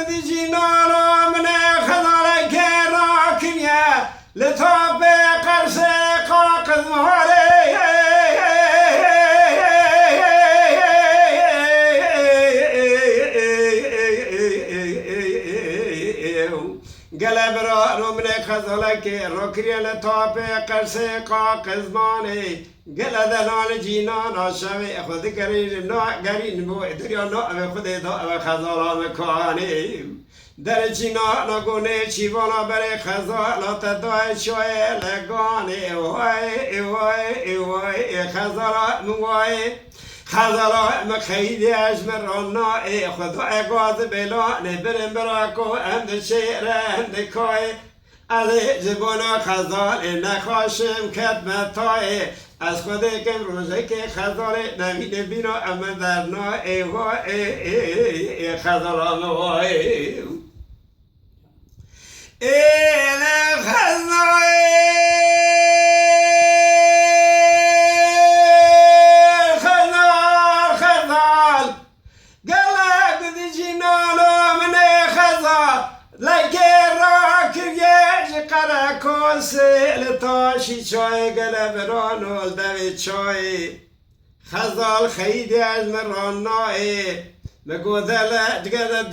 گدی جینانا من خزال گرا کنیا لطاب قرص قاقز مهاره قلب را من خزال گرا کنیا لطاب قرص قاقز مانه قلد نال جینانا شوی خود گرین نا گرین بو دریا نا خود دا خزالا مکانی در جینانا گونه چیوانا بر خزالا تدای شوی لگانی وای وای وای خزالا موای خزالا مخیدی اجمرانا خدا اگاز بلانه برم براکو اند شیر اند کای از زبانا خزال نخواشم کدمتای از خود کم روزه که خزال نمید بینا اما در نا ایوا ای خزال آنوای خزال خزال گلک دی جینالو من خزال لکه را کریش قرکوسه لطاشی چای گلب رانول دوی چای خزال خیلی از مرانای مگو دلت گدب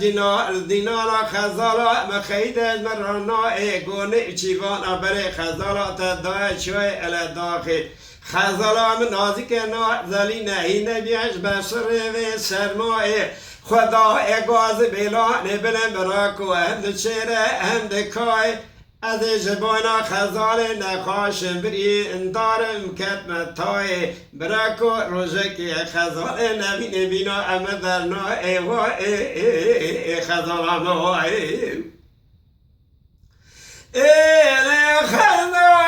دینالا خزالا مخیلی از مرانای گونه چیوانا بره خزالا تدای چای الداخل خزالا من نازک نازلی نهی نبیش بسر و سرمایه خدا اگاز بلانه بلن براکو هم چهره هم کای از جبانا خزال نخاشم بری اندارم کتمتای براکو روزکی خزال نبین بینا اما در نا ایوا ای خزال اموای ای خزال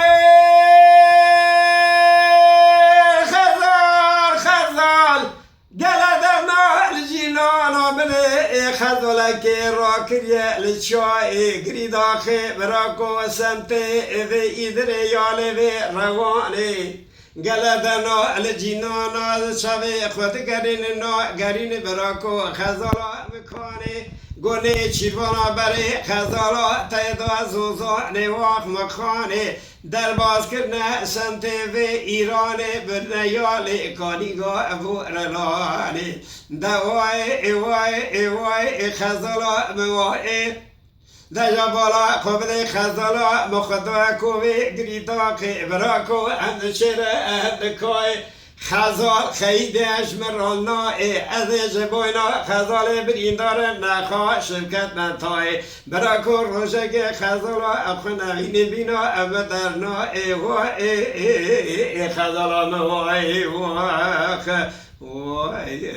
خزال که را کریه لچای گری داخل براکو سمت و ایدر یال و روانه گلدنا لجینانا شوی خود گرین براکو خزالا مکانه گونه چیوانا بره خزالا تیدا زوزا نواق مخانه در باز کرنه سمت و ایرانه برنیال کانیگا ابو رلانه دوای وای خزالا موای دجا بالا قبل خزالا مخدا کوی گریدا که براکو اندشره اندکای خزال خیلی اجمرانا از جبوینا خزال بریندار نخوا شبکت نتای براکو روشک خزالا ابخنوین بینا ابدرنا خزالا موای وای